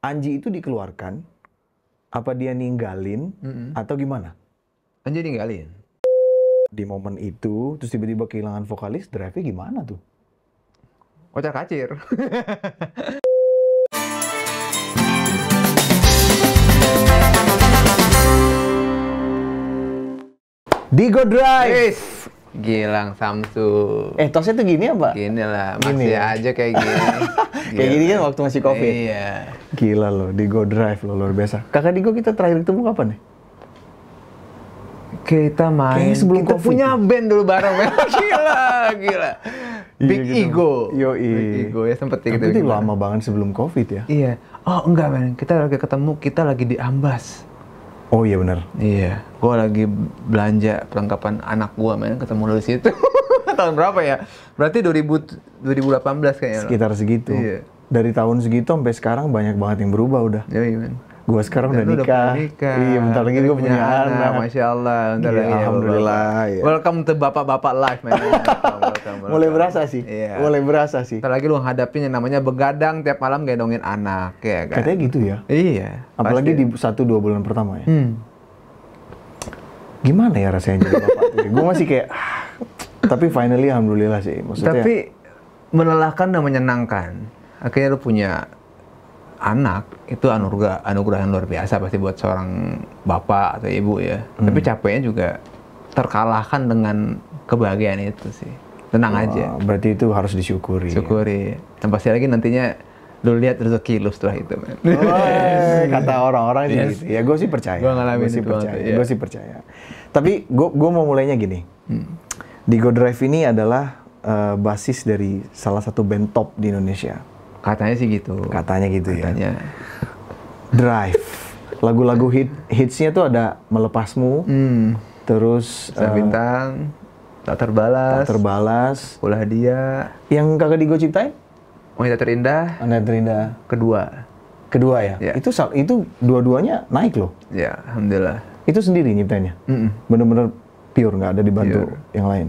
Anji itu dikeluarkan, apa dia ninggalin, atau gimana? Anji ninggalin. Di momen itu, terus tiba-tiba kehilangan vokalis, drive-nya gimana tuh? Kocar-kacir. Digo Drive! Gilang Samsu. Tosnya tuh gini apa? Gini lah, Gini masih ya? aja kayak gini. Kayak gini kan waktu masih COVID? Iya. Gila loh, Digo Drive loh, luar biasa. Kakak Digo kita terakhir ketemu kapan nih? Kita main, Kayaknya sebelum kita COVID punya ya? band dulu bareng. Gila. Big Iya, gitu. Ego. Yoi. Big Ego ya, sempet Tapi gitu. itu lama banget sebelum COVID ya? Iya. Oh enggak men, kita lagi ketemu, kita lagi di Ambas. Oh iya benar. Iya, gua lagi belanja perlengkapan anak gua men, ketemu lu di situ. Tahun berapa ya? Berarti 2018 kayaknya. Sekitar segitu. Iya. Dari tahun segitu sampai sekarang banyak banget yang berubah udah. Iya men. Gua sekarang udah Dan lu nikah. Iya, bentar lagi gua punya anak. Masya Allah, bentar Iya, lagi ya, alhamdulillah, Bapak. ya. Welcome to bapak-bapak live man. Welcome. Mulai berasa sih. Iya. Mulai berasa sih. Bentar lagi lu hadapin yang namanya begadang tiap malam gendongin anak, ya kan? Katanya gitu ya. Iya. Apalagi pasti. di 1-2 bulan pertama ya. Hmm. Gimana ya rasanya jadi bapak? Gue masih kayak, tapi finally alhamdulillah sih. Maksudnya, Tapi melelahkan dan menyenangkan. Akhirnya lu punya anak, itu anugerah yang luar biasa pasti buat seorang bapak atau ibu ya. Tapi capeknya juga terkalahkan dengan kebahagiaan itu sih. Tenang aja. berarti itu harus disyukuri. Syukuri. Dan pasti lagi nantinya lu lihat rezeki lu setelah itu, man. Kata orang-orang sih Yes. gitu. Ya gue sih percaya. Gua ngalamin Gua sih itu percaya. banget, iya. Gue sih percaya. Tapi gue mau mulainya gini. Digo Drive ini adalah basis dari salah satu band top di Indonesia. Katanya sih gitu. Katanya gitu ya. Katanya. Drive. Lagu-lagu hitsnya tuh ada Melepasmu, terus Sang Bintang, Tak Terbalas, Tak Terbalas. Ulah Dia, Yang kakak Digo ciptain? Wanita Terindah, Anda Terindah. kedua. Ya? Ya. Itu dua-duanya naik loh. Ya, alhamdulillah. Itu sendiri nyiptainnya? Bener-bener pure, nggak ada dibantu Pure. yang lain?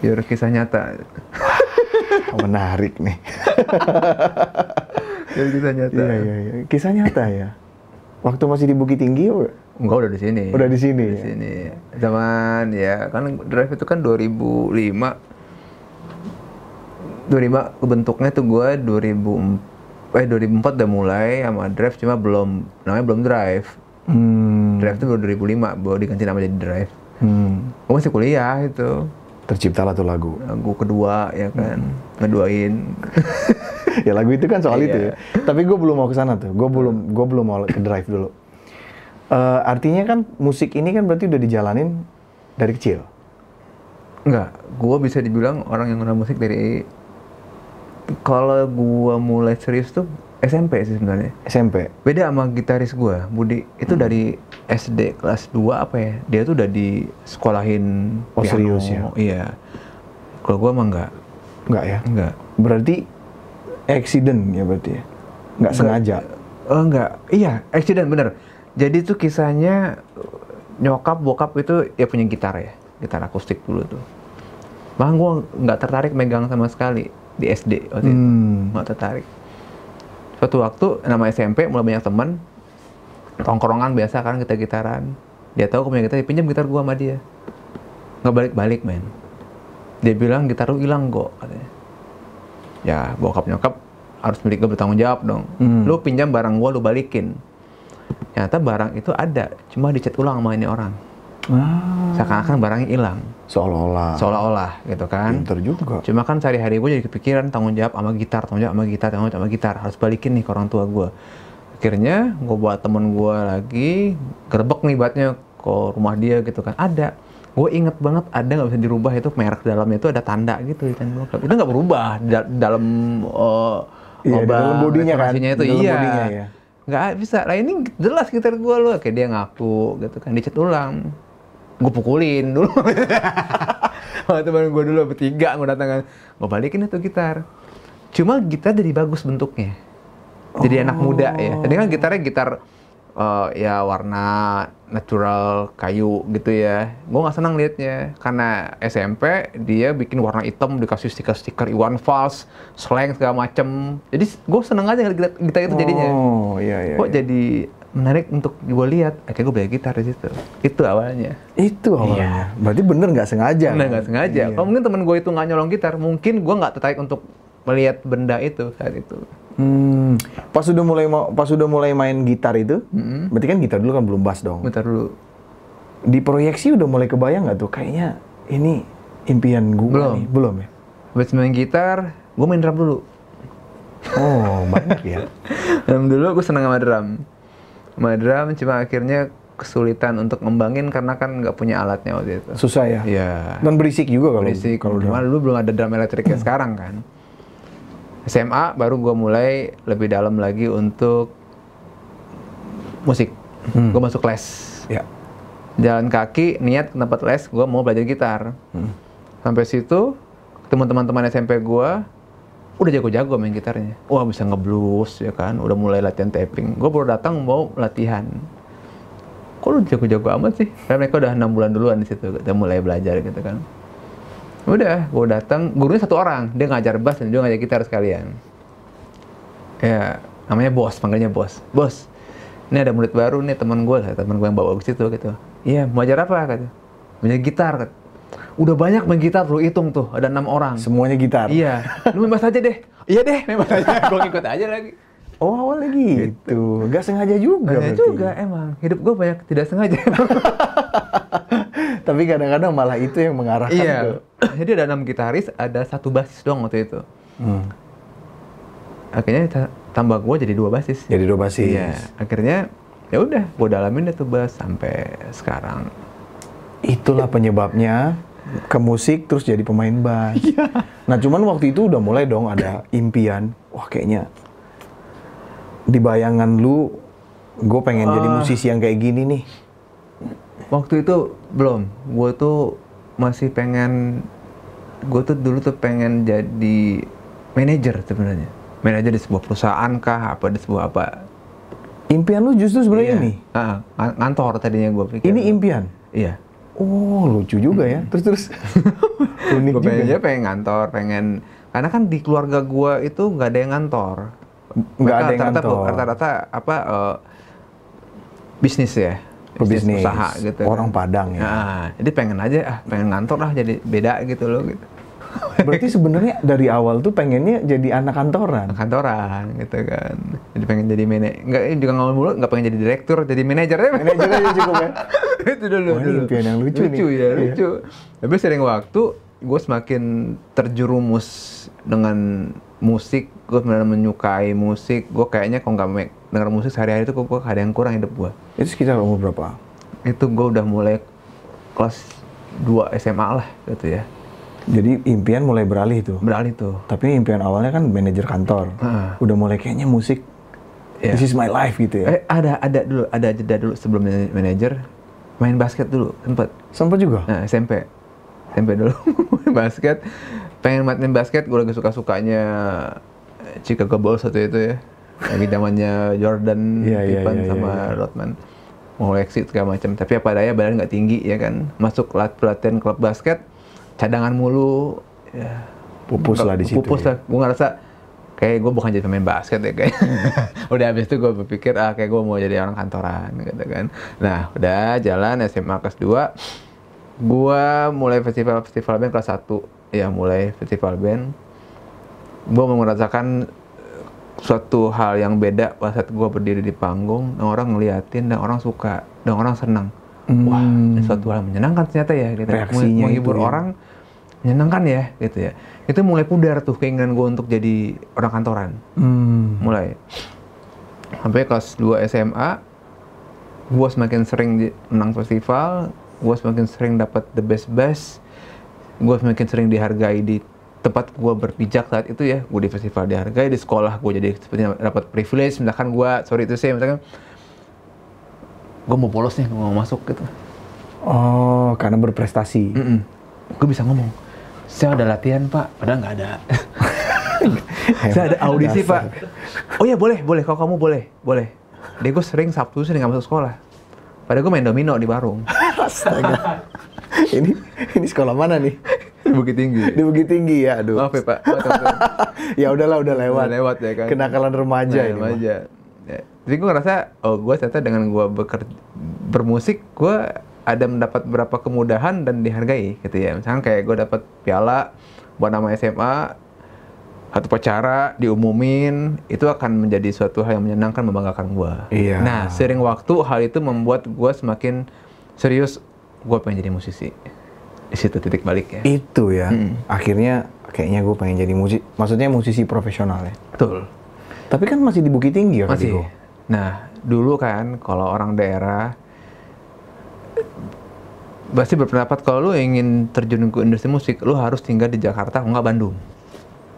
Pure kisah nyata. Menarik nih. Pure kisah nyata. Iya. Kisah nyata ya? Waktu masih di Bukit Tinggi, Enggak, udah di sini. udah di sini Di ya? sini. Zaman ya, kan Drive itu kan 2005 kebentuknya tuh gue 2004 udah mulai sama Drive, cuma namanya belum Drive. Drive itu baru 2005 baru diganti nama jadi Drive. Gue masih kuliah itu. Terciptalah tuh lagu. Lagu kedua ya kan, ngeduain. Ya lagu itu kan soal Iya. itu ya. Tapi gue belum mau ke sana tuh. Gue belum mau ke Drive dulu. Artinya kan musik ini kan berarti udah dijalanin dari kecil. Enggak, gue bisa dibilang orang yang kenal musik dari, kalau gue mulai serius tuh SMP sih sebenarnya. SMP. Beda sama gitaris gue, Budi. Itu dari SD kelas 2 apa ya, dia tuh udah disekolahin Oh, piano. serius ya? Iya. Kalau gue emang enggak. Enggak ya? Enggak. Berarti accident ya berarti ya? Nggak sengaja? Enggak. Iya, accident bener. Jadi tuh kisahnya nyokap bokap itu ya punya gitar ya. Gitar akustik dulu tuh. Bahkan gue nggak tertarik megang sama sekali di SD waktu itu. Nggak tertarik. Suatu waktu nama SMP mulai banyak teman, tongkrongan biasa kan kita gitaran. Dia tahu aku punya gitar, dia pinjam gitar gua sama dia. Nggak balik-balik men. Dia bilang gitar lu hilang kok katanya. Ya bokap nyokap harus milik gue bertanggung jawab dong. Lu pinjam barang gua, lu balikin. Ternyata barang itu ada, cuma dicat ulang sama ini orang. Seakan-akan barangnya hilang. Seolah-olah gitu kan. Pinter juga. Cuma kan sehari-hari gue jadi kepikiran tanggung jawab sama gitar, harus balikin nih ke orang tua gue. Akhirnya gue buat temen gue lagi, gerbek nih batnya ke rumah dia gitu kan. Ada. Gue inget banget ada, nggak bisa dirubah, itu merek dalamnya itu ada tanda gitu. Itu nggak berubah dalam Iya, di dalam bodinya kan. restorasinya itu. Di dalam Iya. bodinya, ya. Nggak bisa. Lah ini jelas gitar gue loh. Kayak dia ngaku gitu kan, dicat ulang. Gue pukulin dulu. Sama teman gue dulu bertiga gue datang, gue balikin itu gitar. Cuma gitar jadi bagus bentuknya. Jadi anak muda ya. Tadi kan gitarnya gitar ya warna natural kayu gitu ya. Gue nggak senang liatnya karena SMP dia bikin warna hitam dikasih stiker-stiker Iwan Fals, slang segala macem. Jadi gue seneng aja ngeliat gitar itu jadinya. Oh iya. Kok jadi menarik untuk gue lihat. Akhirnya gue belajar gitar di situ. Itu awalnya. Itu awalnya. Berarti bener nggak sengaja. Bener nggak sengaja. Iya. Kalau mungkin temen gue itu nggak nyolong gitar, mungkin gue nggak tertarik untuk melihat benda itu saat itu. Pas udah mulai main gitar itu, berarti kan gitar dulu kan belum bass dong. Bentar dulu. Di proyeksi udah mulai kebayang nggak tuh? Kayaknya ini impian gue nih. Belum ya? Habis main gitar, gue main drum dulu. Oh, banyak ya? Drum dulu, gue seneng sama drum. Sama drum, cuma akhirnya kesulitan untuk ngembangin karena kan nggak punya alatnya waktu itu. Susah ya? Iya. Dan berisik juga kalau Berisik. kalau Cuma dulu belum ada drum elektrik kayak sekarang kan. SMA baru gue mulai lebih dalam lagi untuk musik. Gue masuk les. Ya. Jalan kaki, niat ke tempat les, gue mau belajar gitar. Sampai situ, teman-teman SMP gue udah jago-jago main gitarnya. Wah, bisa ngeblues ya kan, udah mulai latihan tapping. Gue baru datang mau latihan. Kok lu jago-jago amat sih? Karena mereka udah 6 bulan duluan di situ, kita mulai belajar gitu kan. Udah, gue datang, gurunya satu orang, dia ngajar bass dan dia ngajar gitar sekalian. Ya, namanya Bos, panggilnya Bos. Bos, ini ada murid baru nih, teman gue yang bawa ke situ gitu. Iya, mau ajar apa? Kata. Belajar gitar. Kata. Udah banyak main gitar, lu hitung tuh, ada 6 orang. Semuanya gitar? Iya, lu main bass aja deh. Iya deh, main bass aja. Gue ngikut aja lagi. Oh, awalnya gitu. Gak sengaja juga Banyak berarti. juga emang, hidup gue banyak tidak sengaja. Tapi kadang-kadang malah itu yang mengarahkan Iya. ke... Jadi ada 6 gitaris, ada 1 basis doang waktu itu. Akhirnya tambah gue jadi 2 basis. Jadi 2 basis. Iya. Akhirnya ya udah, gue dalamin deh tuh bass sampai sekarang. Itulah penyebabnya ke musik terus jadi pemain bass. Nah, cuman waktu itu udah mulai dong ada impian. Wah, kayaknya di bayangan lu, gue pengen jadi musisi yang kayak gini nih. Waktu itu belum. Gue tuh masih pengen, gue tuh dulu tuh pengen jadi manajer sebenarnya. Manajer di sebuah perusahaan kah, apa di sebuah apa. Impian lu justru sebenarnya ini? Ngantor tadinya gue pikir. Ini impian? Iya. Oh, lucu juga ya. Terus. Unik Gue juga. pengen ngantor, karena kan di keluarga gue itu nggak ada yang ngantor. Nggak ada yang ngantor. Rata-rata bisnis ya. Bisnis usaha gitu. Orang Padang ya. Nah, jadi pengen ngantor lah, jadi beda gitu loh gitu. Berarti sebenarnya dari awal tuh pengennya jadi anak kantoran. Kantoran gitu kan. Jadi pengen jadi juga ngomong mulu, nggak pengen jadi direktur, jadi manajer ya. Manajer aja cukup ya. Itu dulu. Wah, ini impian yang lucu nih. Lucu. Tapi sering waktu gue semakin terjerumus dengan musik, gue benar menyukai musik. Gue kayaknya kalau nggak denger musik sehari-hari itu gue ada yang kurang hidup gue. Itu sekitar umur berapa? Itu gue udah mulai kelas 2 SMA lah gitu ya. Jadi impian mulai beralih tuh. Beralih tuh. Tapi impian awalnya kan manajer kantor. Udah mulai kayaknya musik. This is my life gitu ya. Ada jeda dulu sebelum manajer. Main basket dulu Sempet juga? Nah, SMP dulu main basket. Pengen main basket, gue lagi suka-sukanya Chicago Bulls waktu itu ya. Lagi zamannya Jordan, Pippen sama Rodman. Mau exit segala macam. Tapi apa daya badan nggak tinggi ya kan. Masuk pelatihan klub basket, cadangan mulu. Ya. Pupus lah di situ. Pupus lah. Gue ngerasa kayak gue bukan jadi pemain basket ya kayak. Udah habis itu gue berpikir kayak gue mau jadi orang kantoran gitu kan. Nah udah jalan SMA kelas 2, gue mulai festival band kelas 1 ya, mulai festival band. Gue mau merasakan suatu hal yang beda pada saat gue berdiri di panggung, dan orang ngeliatin, dan orang suka, dan orang senang. Wah, ini suatu hal menyenangkan ternyata ya. Gitu. Reaksinya menghibur itu, ya. orang menyenangkan ya, gitu ya. Itu mulai pudar tuh keinginan gue untuk jadi orang kantoran. Mulai. Sampai kelas 2 SMA, gue semakin sering menang festival, gue semakin sering dapat the best, gue semakin sering dihargai di tempat gue berpijak saat itu ya. Gue di festival dihargai, di sekolah gue jadi sepertinya dapat privilege. Misalkan misalkan gue mau bolos nih, gue mau masuk gitu. Oh, karena berprestasi. Gue bisa ngomong, saya ada latihan pak, padahal nggak ada. Saya ada audisi pak. Oh ya boleh, kalau kamu boleh. Dia gue Sabtu sering nggak masuk sekolah. Padahal gue main domino di warung. Astaga. ini sekolah mana nih? Bukit Tinggi. Di Bukit Tinggi ya, aduh. Maaf ya Pak. Maaf. Ya udahlah, udah lewat. Udah lewat ya kan. Kenakalan remaja ini. Remaja. Ya. Tapi gue ngerasa, gue ternyata dengan gue bermusik, gue ada mendapat beberapa kemudahan dan dihargai gitu ya. Misalkan kayak gue dapat piala buat nama SMA, satu upacara diumumin, itu akan menjadi suatu hal yang menyenangkan, membanggakan gue. Iya. Nah, seiring waktu hal itu membuat gue semakin serius, gue pengen jadi musisi. Di situ titik baliknya. Itu ya. Akhirnya kayaknya gue pengen jadi maksudnya musisi profesional ya. Betul. Tapi kan masih di Bukit Tinggi ya, Masih. Kak Diko? Nah, dulu kan kalau orang daerah pasti berpendapat kalau lu ingin terjun ke industri musik, lu harus tinggal di Jakarta, nggak Bandung.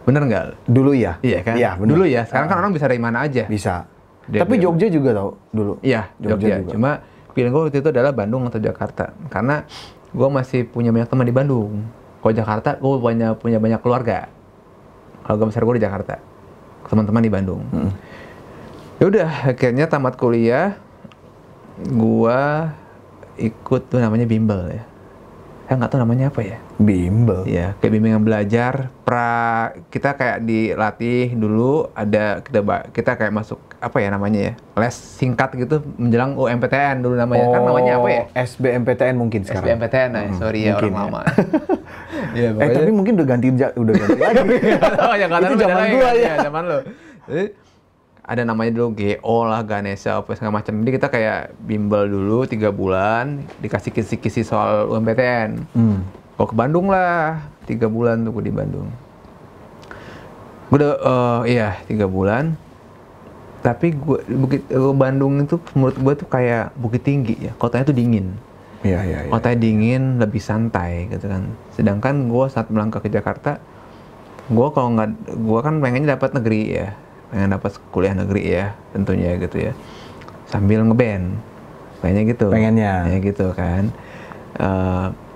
Bener nggak? Dulu ya? Iya kan? Iya, bener. Dulu ya. Sekarang kan orang bisa dari mana aja. Bisa. Dia Tapi bilang. Jogja juga tau dulu? Iya, Jogja. juga. Cuma pilihan gue waktu itu adalah Bandung atau Jakarta. Karena gue masih punya banyak teman di Bandung. Kalau Jakarta, gue punya banyak keluarga. Keluarga besar gue di Jakarta. Teman-teman di Bandung. Ya udah, akhirnya tamat kuliah, gue ikut tuh namanya bimbel ya. Saya nggak tahu namanya apa ya. Bimbel? Ya, kayak bimbingan belajar. Kita kayak dilatih dulu, ada kita kayak masuk apa ya namanya ya, les singkat gitu menjelang UMPTN dulu namanya. Kan namanya apa ya? SBMPTN mungkin sekarang. SBMPTN, sorry ya orang ya. lama. Ya, Tapi mungkin udah ganti lagi. oh, yang kata Itu lu zaman beda lagi gua kan? ya. Iya, zaman lu. Jadi, ada namanya dulu GO lah, Ganesha, apa segala macam. Jadi kita kayak bimbel dulu 3 bulan, dikasih kisi-kisi soal UMPTN. Kok ke Bandung lah, 3 bulan tuh gue di Bandung. Gue udah, 3 bulan. Tapi Bandung itu menurut gue tuh kayak Bukit Tinggi ya, kotanya tuh dingin. Iya. Kotanya dingin, lebih santai gitu kan. Sedangkan gue saat melangkah ke Jakarta, gue kan pengennya dapat negeri ya. Pengen dapat kuliah negeri ya, tentunya gitu ya. Sambil ngeband. Pengennya gitu kan.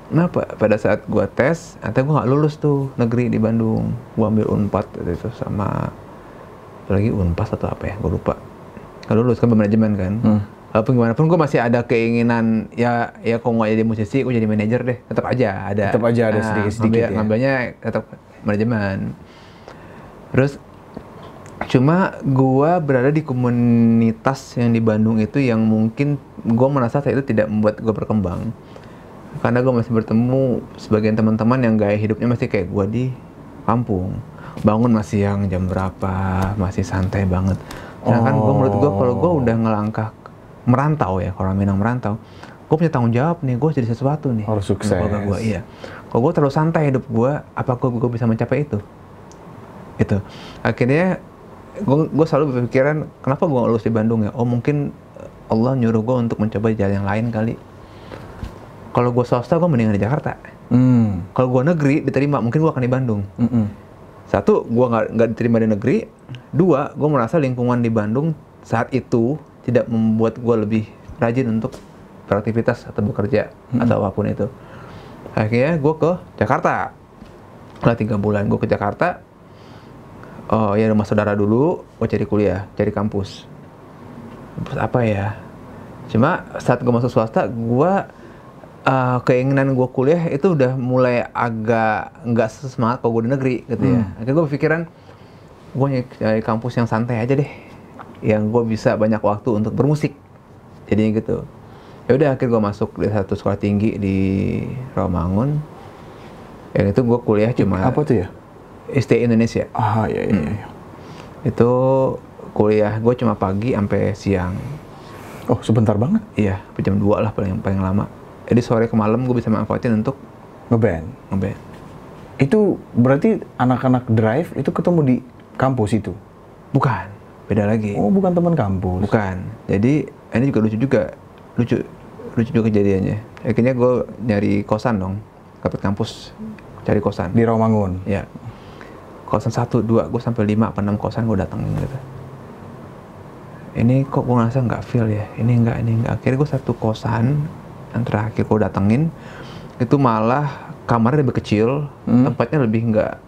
Nah, pada saat gue tes, ternyata gue nggak lulus tuh negeri di Bandung. Gue ambil Unpad itu sama lagi Unpas atau apa ya, gue lupa. Nggak lulus kan manajemen kan. Walaupun gimana pun gue masih ada keinginan ya kalau nggak jadi musisi, gue jadi manajer deh. Tetap aja ada sedikit-sedikit ya. Ngambilnya tetap manajemen. Terus cuma gue berada di komunitas yang di Bandung itu yang mungkin gue merasa saat itu tidak membuat gue berkembang. Karena gue masih bertemu sebagian teman-teman yang gaya hidupnya masih kayak gue di kampung. Bangun masih yang jam berapa, masih santai banget. Sedangkan menurut gue kalau gue udah ngelangkah merantau ya, kalau orang Minang merantau, gue punya tanggung jawab nih, gue jadi sesuatu nih. Harus sukses. Gue, iya. Kalau gue terlalu santai hidup gue, apakah gue bisa mencapai itu? Itu. Akhirnya gue selalu berpikiran, kenapa gue nggak lulus di Bandung ya? Oh mungkin Allah nyuruh gue untuk mencoba jalan yang lain kali. Kalau gue swasta, gue mendingan di Jakarta. Kalau gue negeri diterima, mungkin gue akan di Bandung. Satu, gue nggak diterima di negeri. Dua, gue merasa lingkungan di Bandung saat itu tidak membuat gue lebih rajin untuk beraktivitas atau bekerja atau apapun itu. Akhirnya gue ke Jakarta. Setelah 3 bulan gue ke Jakarta, ya rumah saudara dulu, gue cari kuliah, cari kampus. Kampus apa ya? Cuma saat gue masuk swasta, keinginan gue kuliah itu udah mulai agak nggak sesemangat kalau gue di negeri gitu ya. Akhirnya gue pikiran, gue nyari kampus yang santai aja deh, yang gue bisa banyak waktu untuk bermusik. Jadinya gitu. Ya udah, akhirnya gue masuk di satu sekolah tinggi di Rawamangun. Yang itu gue kuliah cuma apa tuh ya? STI Indonesia. Iya. Itu kuliah gue cuma pagi sampai siang. Oh, sebentar banget. Iya, jam 2 lah paling lama. Jadi sore ke malam gue bisa manfaatin untuk ngeband. Itu berarti anak-anak drive itu ketemu di kampus itu? Bukan, beda lagi. Oh, bukan teman kampus. Bukan. Jadi ini juga lucu juga kejadiannya. Akhirnya gue nyari kosan dong, dapet kampus cari kosan. Di Rawamangun? Ya. Kosan 1, 2, gue sampai 5 apa 6 kosan gue datengin gitu. Ini kok gue ngerasa nggak feel ya, ini enggak. Akhirnya gue satu kosan yang terakhir gue datengin, itu malah kamarnya lebih kecil, tempatnya lebih nggak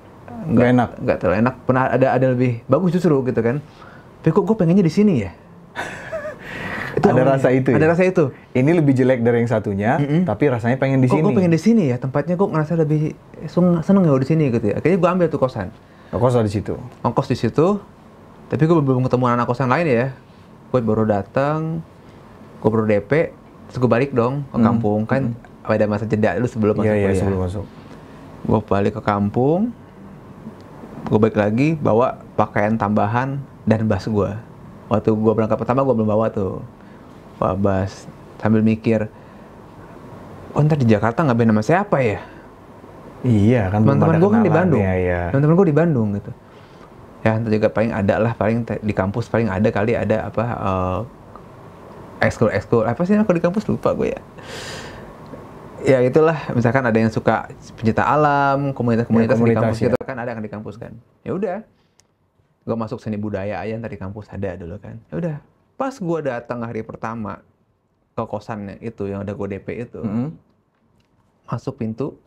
terlalu enak. Pernah ada lebih bagus justru gitu kan. Tapi kok gue pengennya di sini ya. Itu Ada awalnya. rasa itu ya? Ada rasa itu. Ini lebih jelek dari yang satunya, tapi rasanya pengen di Kok sini. gue pengen di sini ya, tempatnya gue ngerasa lebih seneng ya di sini gitu ya. Akhirnya gue ambil tuh kosan. Kos di situ. Ongkos di situ, tapi gue belum ketemu anak kosan lain ya. Gue baru datang, gue baru DP, terus gue balik dong ke kampung kan. Ada masa jeda dulu sebelum masuk Iya, kuliah. sebelum masuk. Gue balik ke kampung, gue balik lagi bawa pakaian tambahan dan bas gue. Waktu gue berangkat pertama gue belum bawa tuh, bawa bas. Sambil mikir, oh ntar di Jakarta nggak band sama siapa ya? Iya kan. belum Teman-teman ada gue kan di kenalan, Bandung, Iya. teman-teman gue di Bandung gitu. Ya ntar juga paling ada lah, paling di kampus paling ada kali ada apa ekskul apa sih kalau di kampus lupa gue ya. Ya itulah, misalkan ada yang suka pencinta alam, komunitas-komunitas di kampus ya. gitu kan ada kan di kampus kan. Ya udah, gue masuk seni budaya aja ntar di kampus ada dulu kan. Ya udah, pas gue datang hari pertama ke kosannya itu yang ada gue DP itu, masuk pintu,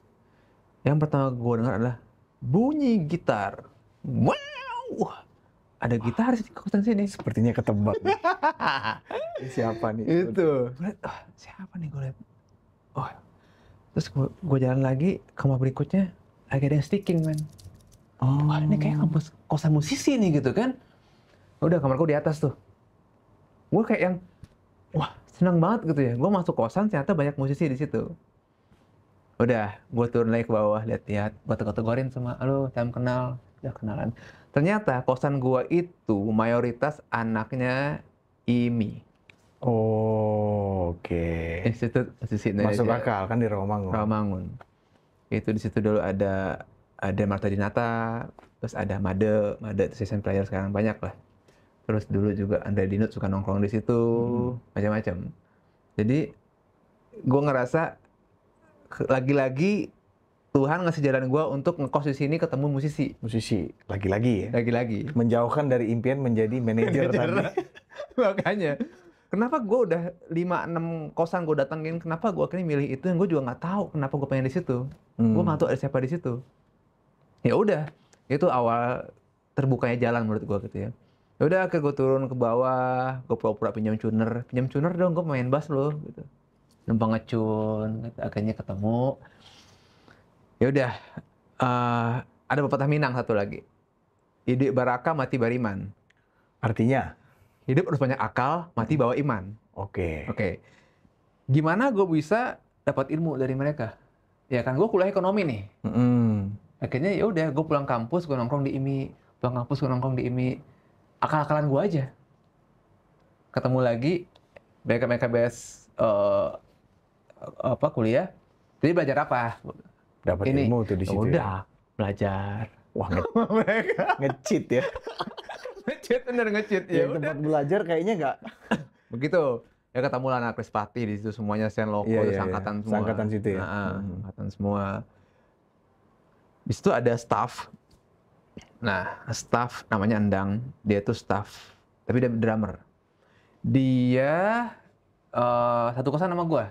yang pertama gue dengar adalah bunyi gitar. Wow, ada gitaris di kosan sini. Sepertinya ketebak. Ini siapa nih? Itu. Gue liat, siapa nih gue liat. Oh, terus gue jalan lagi ke kamar berikutnya, lagi ada yang sticking man. Wah ini kayak kampus kosan musisi nih gitu kan. Udah kamar gue di atas tuh. Gue kayak yang, wah senang banget gitu ya. Gue masuk kosan ternyata banyak musisi di situ. Udah, gue turun lagi ke bawah, lihat-lihat, gue tegur-tegurin sama, halo, salam kenal, udah kenalan. Ternyata kosan gue itu mayoritas anaknya IMI. Oh, oke. Institut Musisi Indonesia. Masuk akal kan di Rawamangun. Rawamangun. Itu di situ dulu ada Marta Dinata, terus ada Made itu season player sekarang banyak lah. Terus dulu juga Andre Dinut suka nongkrong di situ, macam-macam. Jadi gue ngerasa lagi-lagi Tuhan ngasih jalan gue untuk ngekos di sini ketemu musisi. Musisi, lagi-lagi ya. Lagi-lagi. Menjauhkan dari impian menjadi manajer tadi. Makanya. Kenapa gue udah 5-6 kosan gue datengin, kenapa gue akhirnya milih itu, yang gue juga nggak tahu kenapa gue pengen di situ. Gue nggak tahu ada siapa di situ. Ya udah, itu awal terbukanya jalan menurut gue gitu ya. Ya udah, akhirnya gue turun ke bawah, gue pura-pura pinjam tuner dong, gue main bass loh gitu. Numpang ngecun, gitu. Akhirnya ketemu. Ya udah, ada pepatah Minang satu lagi. Hidup baraka, mati bariman. Artinya? Hidup harus banyak akal, mati bawa iman. Oke. Gimana gue bisa dapat ilmu dari mereka? Ya kan, gue kuliah ekonomi nih. Akhirnya ya udah, gue pulang kampus, gue nongkrong di IMI. Akal-akalan gue aja. Ketemu lagi, mereka beres kuliah. Jadi belajar apa? Dapat ilmu tuh di situ. Udah, belajar. Wah, nge-cheat ya. Nge-cheat. Ya, tempat belajar kayaknya nggak. Begitu. Ya ketemu lah anak Krispati di situ, semuanya Sen Loko, angkatan semua. Angkatan situ ya. Angkatan semua. Di situ ada staff. Nah, staff namanya Endang. Dia tuh staff, tapi dia drummer. Dia satu kosan sama gue.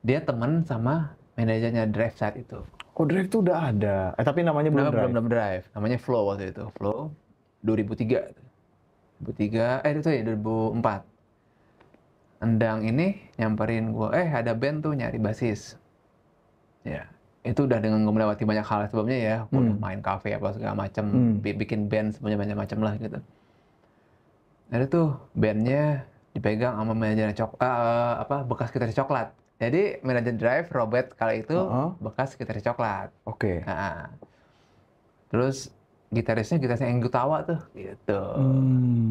Dia temen sama manajernya Drive saat itu. Oh, Drive tuh udah ada. Tapi namanya belum Drive. Namanya Flow waktu itu. Flow 2003. 2004. Endang ini nyamperin gue, ada band tuh nyari basis. Ya, itu udah dengan gue melewati banyak hal sebelumnya ya. Gue udah main kafe apa segala macam, bikin band semuanya macam-macam lah gitu. Ada tuh bandnya dipegang sama manajer bekas gitaris Coklat. Jadi manajer Drive Robert kali itu bekas gitaris Coklat. Oke. Terus gitarisnya Enggu Tawa tuh, gitu.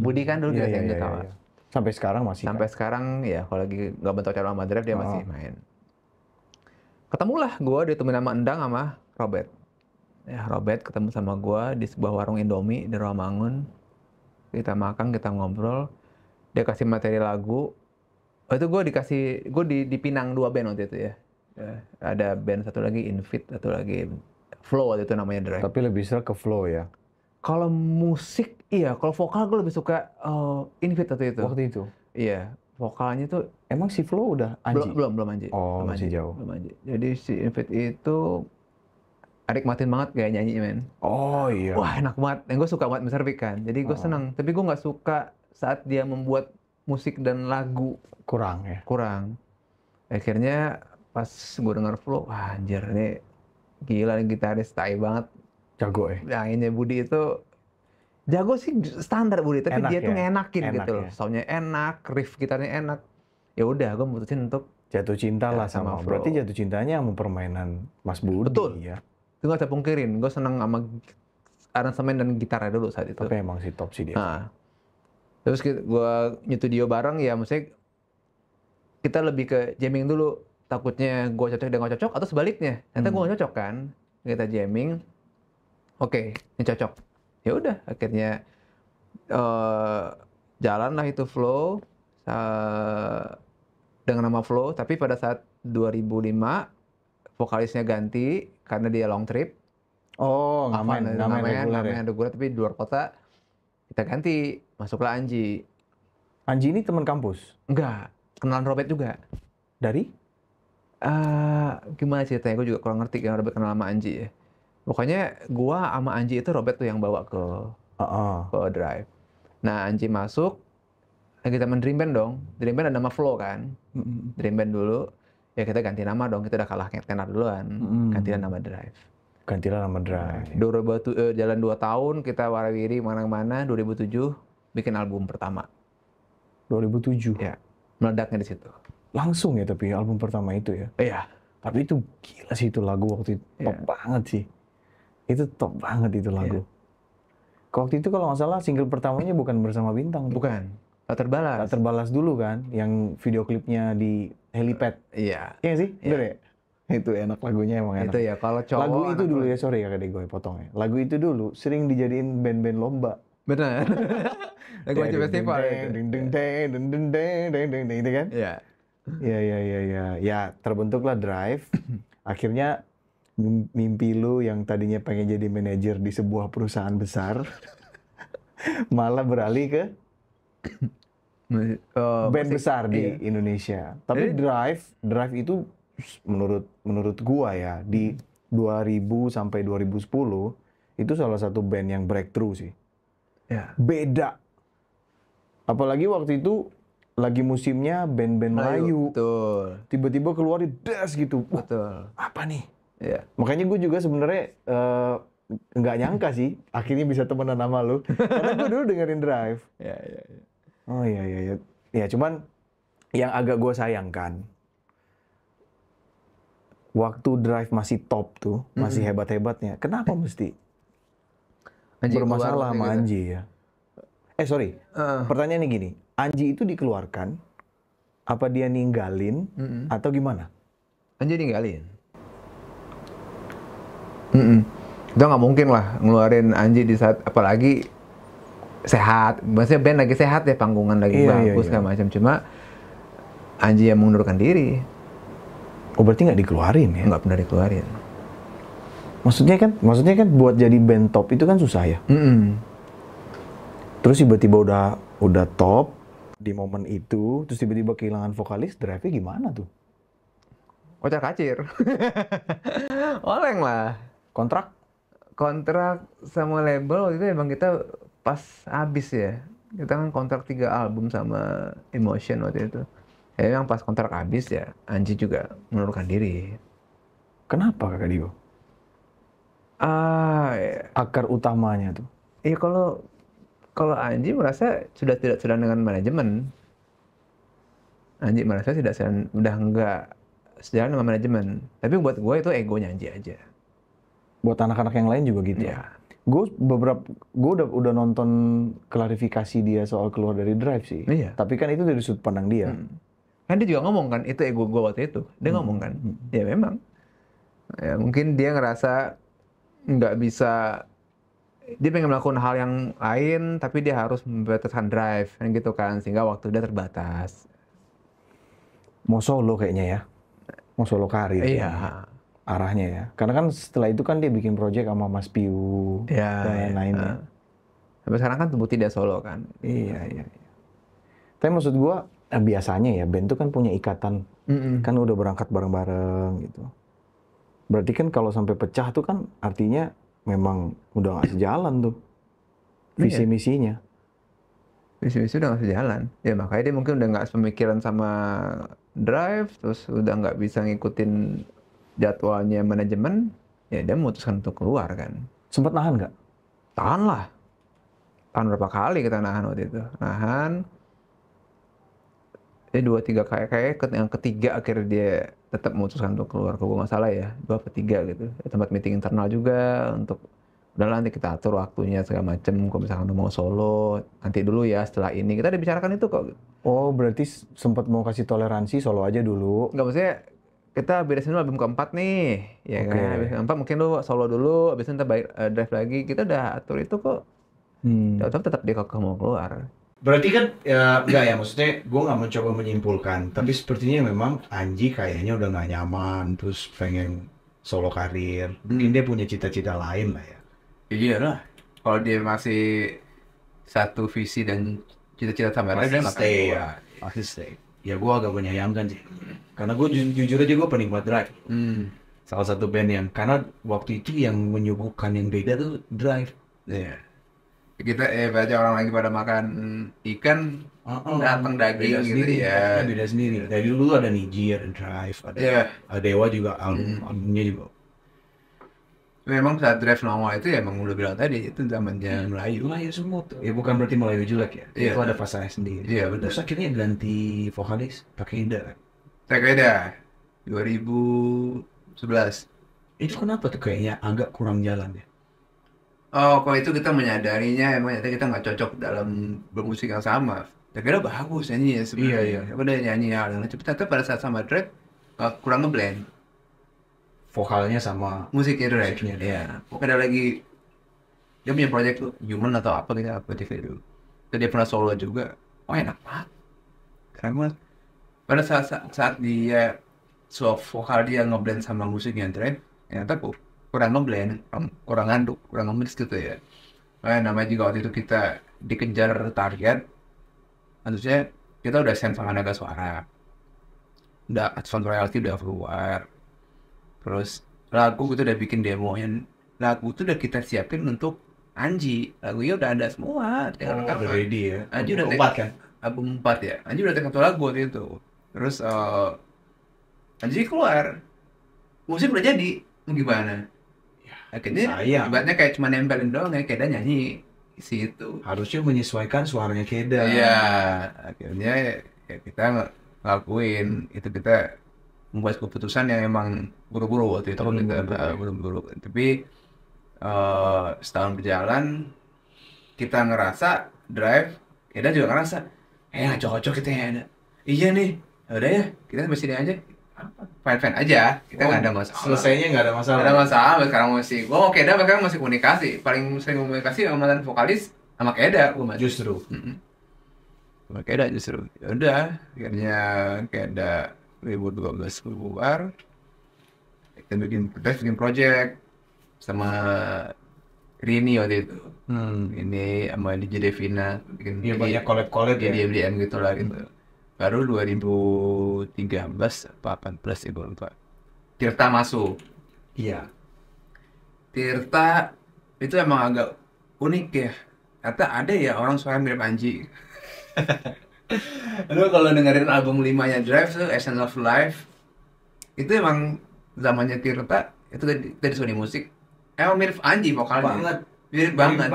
Budi kan dulu gitarisnya Enggu Tawa. Sampai sekarang masih. Sampai sekarang ya, kalau lagi nggak bentuk acara sama Drive dia masih main. Ketemulah gue ditemuin sama Endang sama Robert. Ya Robert ketemu sama gue di sebuah warung Indomie di Rawamangun. Kita makan, kita ngobrol. Dia kasih materi lagu. Itu gue di Pinang 2 band waktu itu ya. Ada band satu lagi Invit, satu lagi Flow waktu itu namanya Drive. Tapi lebih sering ke Flow ya? Kalau musik, iya. Kalau vokal gue lebih suka Invit waktu itu. Waktu itu? Iya. Vokalnya tuh... Emang si Flow udah Anji? Belum Anji. Oh, masih jauh. Belum Anji. Jadi si Invit itu... nikmatin banget kayak nyanyi, men. Oh iya. Wah, enak banget. Yang gue suka banget Mr. Big kan. Jadi gue seneng. Tapi gue nggak suka saat dia membuat musik dan lagu Kurang ya. kurang. Akhirnya pas gue denger flow, wah anjir ini gila nih gitaris tai banget. Jago ya. Mainnya Budi itu jago sih standar Budi, tapi Enak dia tuh ya? ngenakin Enak gitu loh. ya? Soundnya enak, riff gitarnya enak. Ya udah, gue mutusin untuk Jatuh cinta Ya, lah sama sama. Flo. Berarti jatuh cintanya sama permainan Mas Budi Betul. ya. itu gak usah pungkirin, gue seneng sama aransemen dan gitarnya dulu saat itu. Tapi emang sih top sih dia. Nah, terus gue nyetudio bareng ya, maksudnya kita lebih ke jamming dulu. Takutnya gue cocok dia nggak cocok, atau sebaliknya. Ternyata gue nggak cocok kan. Kita jamming, oke, ini cocok. Ya udah, akhirnya jalan lah itu flow dengan nama Flow. Tapi pada saat 2005 vokalisnya ganti karena dia long trip. Oh, ngamen reguler ya. Ngamen reguler tapi di luar kota. Kita ganti, masuklah Anji. Anji ini teman kampus? Enggak, kenalan Robert juga. Dari? Gimana ceritanya? Gue juga kurang ngerti kan Robert kenal sama Anji ya. Pokoknya gua sama Anji itu Robert tuh yang bawa ke Drive. Nah, Anji masuk, kita main Dream Band dong. Dream Band ada nama Flow kan. Dream Band dulu. Ya kita ganti nama dong, kita udah kalah tenar duluan. Gantilah nama Drive. Gantilah nama Drive. Jalan 2 tahun, kita warawiri mana-mana. 2007 bikin album pertama. 2007? Ya, meledaknya di situ. Langsung ya tapi album pertama itu ya? Iya. Tapi itu gila sih itu lagu waktu itu. Top banget sih. Itu top banget itu lagu. Waktu itu kalau nggak salah single pertamanya bukan Bersama Bintang. Bukan. Tak Terbalas. Tak Terbalas dulu kan, yang video klipnya di helipad. Iya. Iya sih? Bener ya? Itu enak lagunya, emang enak. Itu ya, kalau cowok... Lagu itu dulu ya, sorry ya kadek gue potong ya. Lagu itu dulu sering dijadiin band-band lomba. Bener. Lagu macam festival itu. Itu kan? Iya. Iya. Ya, terbentuklah Drive. Akhirnya mimpi lu yang tadinya pengen jadi manajer di sebuah perusahaan besar malah beralih ke band besar di Indonesia. Tapi Drive itu menurut gua ya di 2000 sampai 2010 itu salah satu band yang breakthrough sih. Ya. Beda. Apalagi waktu itu lagi musimnya band-band Melayu. Betul. Tiba-tiba keluar di Dash gitu. Betul. Apa nih? Iya. Makanya gue juga sebenarnya nggak nyangka sih akhirnya bisa temenan sama lu. Karena gue dulu dengerin Drive. Iya. Oh iya. Ya cuman yang agak gue sayangkan waktu Drive masih top tuh, masih hebat-hebatnya. Kenapa mesti bermasalah sama Anji ya? Sorry. Pertanyaannya gini, Anji itu dikeluarkan apa dia ninggalin atau gimana? Anji ninggalin. Kita nggak mungkin lah ngeluarin Anji di saat apalagi sehat. Maksudnya band lagi sehat ya, panggungan lagi bagus segala macam. Cuma Anji yang mengundurkan diri. Oh berarti nggak dikeluarin ya? Nggak pernah dikeluarin. Maksudnya kan buat jadi band top itu kan susah ya. Terus tiba-tiba udah top di momen itu, terus tiba-tiba kehilangan vokalis, Drive-nya gimana tuh? Kocar-kacir. Oleng lah. Kontrak sama label waktu itu emang kita pas habis ya. Kita kan kontrak 3 album sama Emotion waktu itu. Ya emang pas kontrak habis ya, Anji juga mengundurkan diri. Kenapa Kakak Dio? Akar utamanya tuh? Iya kalau Anji merasa sudah tidak sedang dengan manajemen. Anji merasa udah nggak sejalan dengan manajemen. Tapi buat gue itu egonya Anji aja. Buat anak-anak yang lain juga gitu. Iya. Gue udah nonton klarifikasi dia soal keluar dari Drive sih. Iya. Tapi kan itu dari sudut pandang dia. Kan dia juga ngomong kan, itu ego gue waktu itu. Dia ngomong kan, ya memang. Ya mungkin dia ngerasa nggak bisa, dia pengen melakukan hal yang lain, tapi dia harus membataskan Drive, kan gitu kan, sehingga waktu dia terbatas. Mau solo kayaknya ya, mau solo karir. Iya. Arahnya ya, karena kan setelah itu kan dia bikin project sama Mas Piu dan lain-lainnya. Sampai sekarang kan terbukti dia solo kan. Iya. Tapi maksud gua biasanya ya band tuh kan punya ikatan, kan udah berangkat bareng-bareng gitu. Berarti kan kalau sampai pecah tuh kan artinya memang udah nggak sejalan tuh visi misinya. Visi-visi udah nggak sejalan. Ya makanya dia mungkin udah nggak sepemikiran sama Drive, terus udah nggak bisa ngikutin jadwalnya manajemen, ya dia memutuskan untuk keluar kan. Sempat nahan nggak? Tahan lah. Tahan berapa kali kita nahan waktu itu. Nahan. Dia 2-3 kali, kayak yang ketiga akhirnya dia tetap memutuskan untuk keluar. Kalau gue nggak salah ya, 2 atau 3 gitu. Ya, tempat meeting internal juga untuk udah nanti kita atur waktunya segala macem. Kalau misalkan udah mau solo, nanti dulu ya setelah ini. Kita udah bicarakan itu kok. Oh, berarti sempat mau kasih toleransi solo aja dulu. Nggak, maksudnya kita beresin dulu album keempat nih, ya Oke. kan? Habis keempat mungkin lu solo dulu, habis itu ntar drive lagi. Kita udah atur itu kok. Tetap dia kekeh mau keluar. Berarti kan ya enggak ya, maksudnya gue nggak mencoba menyimpulkan, tapi sepertinya memang Anji kayaknya udah nggak nyaman, terus pengen solo karir. Mungkin dia punya cita-cita lain lah ya. Iya lah. Kalau dia masih satu visi dan cita-cita sama Pasti dia nggak akan stay keluar. ya, pasti stay. Ya gue agak menyayangkan sih, karena gue jujur aja gue penikmat Drive. Salah satu band yang, karena waktu itu yang menyuguhkan yang beda tuh Drive. Iya. Kita baca orang lagi pada makan ikan, datang daging Beda gitu sendiri, ya. beda sendiri. Dari dulu ada Niji, ada Drive, Iya. ada Dewa juga, albumnya juga. Memang saat drive nongol itu ya emang udah bilang tadi itu zamannya Melayu. Melayu semua tuh. Ya bukan berarti Melayu jelek ya. Iya. Itu ada fasanya sendiri. Iya, benar. Terus akhirnya ganti vokalis pakai Ida kan. Tekeda 2011. Itu kenapa tuh kayaknya agak kurang jalan ya? Oh, kalau itu kita menyadarinya emang ternyata kita nggak cocok dalam bermusik yang sama. Tekeda bagus nyanyi ya sebenarnya. Iya, iya. Udah nyanyi hal yang tapi ternyata pada saat sama Drake kurang ngeblend Vokalnya sama musiknya Drake. musiknya. Iya. Pokoknya ada lagi dia punya project tuh Human atau apa gitu apa itu. Dan dia pernah solo juga. Oh enak banget. Keren banget. Pada saat dia vokal dia ngeblend sama musiknya Drake, ternyata kok kurang ngeblend, kurang ngaduk, kurang nge-mix gitu ya. Namanya juga waktu itu kita dikejar target, maksudnya kita udah send sama naga suara, udah sound royalty udah keluar, terus lagu itu udah bikin demonya, lagu itu udah kita siapin untuk Anji, lagunya udah ada semua, tinggal Udah ready ya. Anji udah Album 4 kan? album 4 ya, Anji udah take 1 lagu waktu itu, terus Anji keluar, musik udah jadi, mau gimana? Akhirnya Sayang. ibaratnya kayak cuma nempelin doang ya, Keda nyanyi isi itu. Harusnya menyesuaikan suaranya Keda. Iya, akhirnya ya kita ngelakuin itu, kita membuat keputusan yang emang buru-buru waktu itu kita buru-buru. Tapi setahun berjalan kita ngerasa Drive, Keda juga ngerasa nggak cocok kita ya ada. Iya nih, udah ya kita sampai sini aja. Fine-fine aja, kita nggak ada masalah. Selesainya nggak ada masalah. Nggak ada masalah, sekarang masih, gue mau Keda sekarang masih komunikasi, paling sering komunikasi sama mantan vokalis sama Keda, gue masih. Justru. Sama Keda justru. Ya udah, akhirnya Keda 2012 keluar, kita bikin project sama Rini waktu itu. Ini sama DJ Devina bikin Iya, banyak collab-collab ya. DM gitu lah gitu. Baru 2013 apa 18 ya gue lupa. Tirta masuk. Iya. Tirta itu emang agak unik ya. Ternyata ada ya orang suara mirip Anji. Lu kalau dengerin album 5-nya Drive tuh Essence of Life, itu emang zamannya Tirta, itu dari Sony Music. Emang mirip Anji vokalnya. Mirip banget.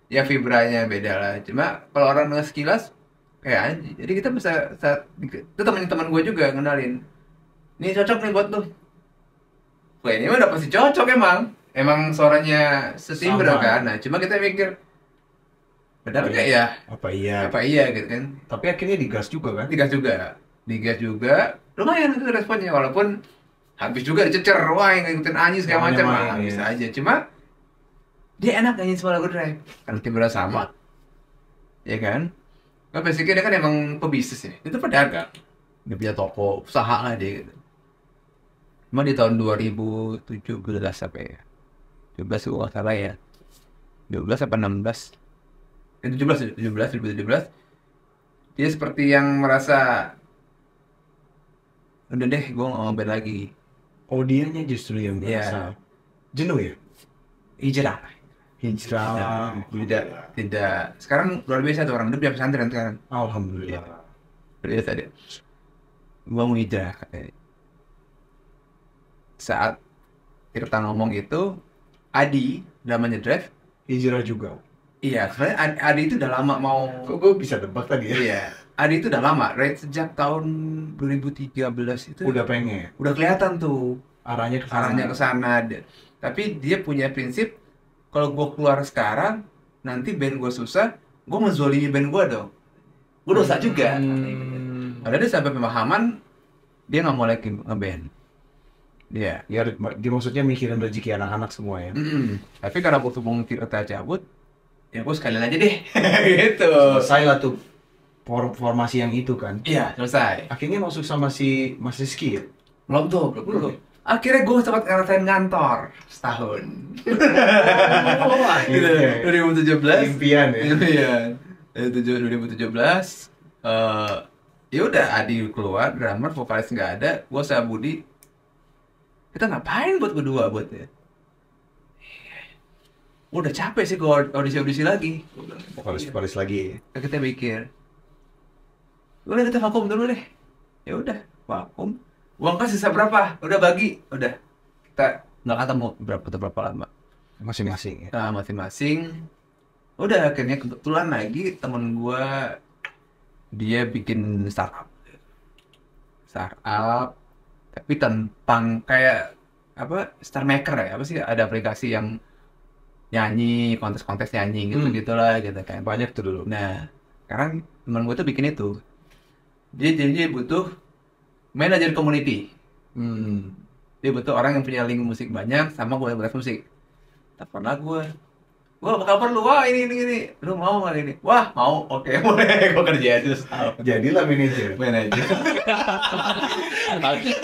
Ya vibranya beda lah. Cuma kalau orang denger sekilas kayak Anji. Jadi kita bisa itu teman gue juga kenalin. Ini cocok nih buat lu. Wah ini mah udah pasti cocok emang. Emang suaranya setimbre kan. Nah cuma kita mikir benar nggak ya? Apa iya? Apa iya gitu kan? Tapi akhirnya digas juga kan? Digas juga. Lumayan itu responnya walaupun habis juga dicecer. Wah yang ngikutin Anji segala macam. Bisa aja. Cuma dia enak nyanyi semua lagu Drive. Kan timbre sama. Ya kan? Nah, basicnya dia kan emang pebisnis ya. Itu pedagang. Dia punya toko, usaha lah dia gitu. Cuma di tahun 2017 apa ya? 17 itu nggak salah ya. 12 apa 16? 2017. Dia seperti yang merasa udah deh, gue nggak mau band lagi. Oh, dianya justru yang merasa jenuh ya? Hijrah. hijrah. Tidak. Sekarang luar biasa tuh orang, dia punya pesantren sekarang. Alhamdulillah. Luar biasa dia. Gua mau hijrah katanya. Saat Tirta ngomong itu, Adi, namanya Drive, Hijrah juga. iya, sebenarnya Adi itu udah lama mau. Kok gue bisa tebak tadi ya? Iya, Adi itu udah lama, right? Sejak tahun 2013 itu Udah pengen. udah kelihatan tuh Arahnya ke sana. arahnya ke sana. Tapi dia punya prinsip, kalau gue keluar sekarang, nanti band gue susah, gue menzolimi band gue dong. Gue dosa juga. Padahal dia sampai pemahaman, dia nggak mau lagi ngeband. Dia. Ya, dia maksudnya mikirin rezeki anak-anak semua ya. Tapi karena waktu mau Tirta cabut, ya gue sekalian aja deh. Gitu. Selesai lah tuh formasi yang itu kan. Iya, selesai. Akhirnya masuk sama si Mas Rizky ya? Belum tuh, belum. Akhirnya gue sempat ngerasain ngantor setahun. Akhirnya. 2017. Impian ya? Impian. 2017. Ya udah, Adi keluar, drummer, vokalis nggak ada. Gue sama Budi, kita ngapain buat berdua buat ya? Udah capek sih gue audisi lagi. Vokalis lagi. Kita mikir, udah kita vakum dulu deh. Ya udah, vakum. Uang kas sisa berapa? Udah bagi, udah. Kita nggak ketemu berapa lama. Masing-masing ya? Nah, masing-masing. Udah, akhirnya kebetulan lagi temen gue, dia bikin startup, tapi tentang kayak apa, Star Maker ya, apa sih, ada aplikasi yang nyanyi, kontes-kontes nyanyi gitu gitulah gitu kan. Banyak tuh dulu. Nah, sekarang temen gue tuh bikin itu. Dia butuh manajer community. Dia butuh orang yang punya link musik banyak sama gue yang beres musik. Teleponlah gue bakal perlu, wah ini, lu mau nggak ini? Wah mau, oke boleh, gue kerja terus. Jadilah manajer.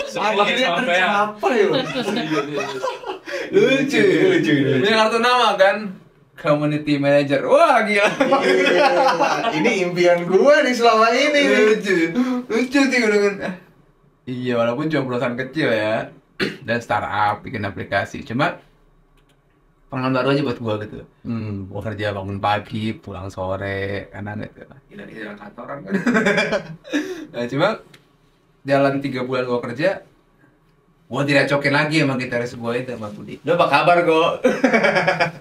Sampai apa ya? lucu. Punya kartu nama kan, community manager. Wah gila. Ini impian gua nih selama ini. Lucu sih gue dengan. Iya, walaupun cuma perusahaan kecil ya, dan startup bikin aplikasi. Cuma pengalaman baru aja buat gua gitu. Gua kerja bangun pagi, pulang sore, kanan itu. Gila kantoran kan. Nah, cuma jalan 3 bulan gua kerja, gua tidak cokin lagi sama gitaris gua itu, sama Budi. Lu apa kabar kok?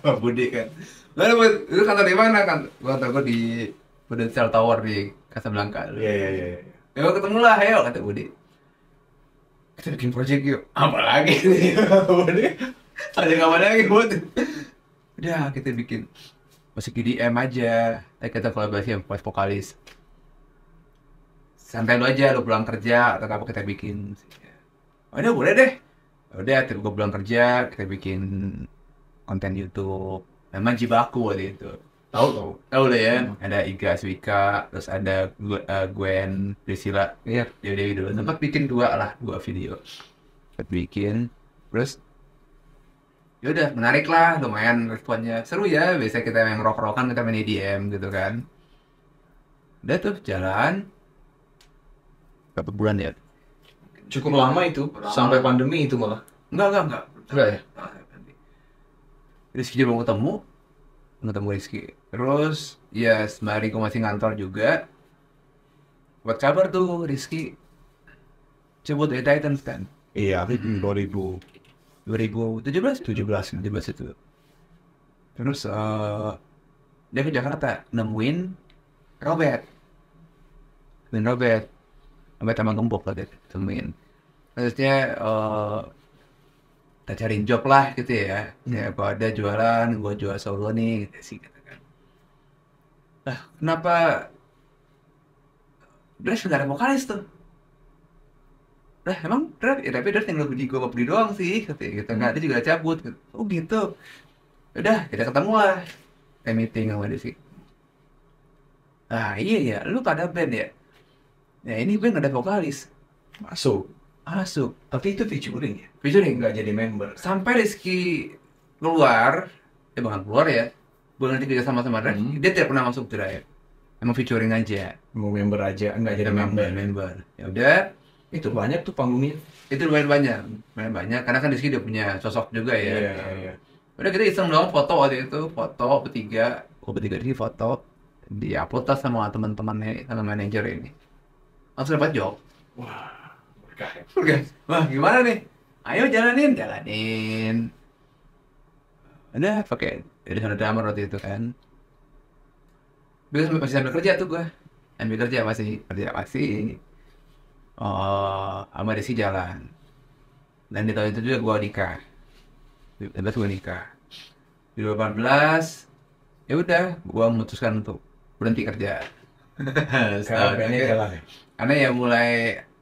Sama Budi kan. Lalu itu kantor di mana kan? Kantor gua di Prudential Tower di Casablanca. Iya. Ya ketemu lah, ayo kata Budi. Kita bikin project yuk. Apa lagi nih? Budi. Ada kapan lagi buat? Udah kita bikin musik EDM aja. Kita kolaborasi sama vokalis. Santai lu aja, lu pulang kerja atau apa kita bikin. Oh, udah boleh deh. Udah, terus gue pulang kerja, kita bikin konten YouTube. Memang Jibaku waktu itu. Tahu lah ya. Ada Iga Swika, terus ada Gwen Priscilla. Iya. Dewi dulu. Sempat bikin 2 video. Sempat bikin. Terus yaudah, menarik lah, lumayan responnya. Seru ya, biasanya kita main rock-rockan, kita main EDM gitu kan. Udah tuh, jalan. Berapa bulan ya? Cukup lama itu, sampai pandemi itu malah. Enggak. Enggak ya? Rizky juga mau ketemu Rizky. Terus, ya sembari gue masih ngantor juga. Buat kabar tuh, Rizky. Coba dari Titans kan? Iya, 17 itu. Terus dia ke Jakarta nemuin Robert sama Gembok lah dia temuin. Terusnya kita cariin job lah gitu ya. Ya kalau ada jualan, gue jual solo nih gitu sih gitu kan. Nah, kenapa Dres nggak ada vokalis tuh? Lah emang Dres, ya tapi Dres yang lebih gue beli doang sih gitu nggak, dia juga cabut gitu. Oh gitu. Udah, kita ketemu lah. Kayak meeting sama dia sih. Ah iya ya, lu pada band ya? Ya ini band nggak ada vokalis. masuk. Tapi itu featuring ya? Featuring. Nggak jadi member. Sampai Rizky keluar, bukan keluar ya, bukan kerja sama Dres, dia tidak pernah masuk Drive. Emang featuring aja. Mau member aja, nggak jadi member. Ya udah, Itu banyak tuh panggungnya. itu lumayan banyak karena kan Rizky dia punya sosok juga ya. Iya. Udah kita iseng doang foto waktu itu, foto bertiga di foto, di-upload lah sama teman-temannya, sama manajer ini. Langsung dapat job. Wah, berkah. Oke, wah gimana nih? Ayo jalanin. Udah pakai dari sana drummer waktu itu kan. Masih sambil kerja tuh gua. Sambil kerja masih. Oh, sama Desi jalan. Dan di tahun itu juga gua nikah. Di 2018 gua nikah. Di 2018 ya udah gua memutuskan untuk berhenti kerja. Karena bandnya jalan ya? Karena ya mulai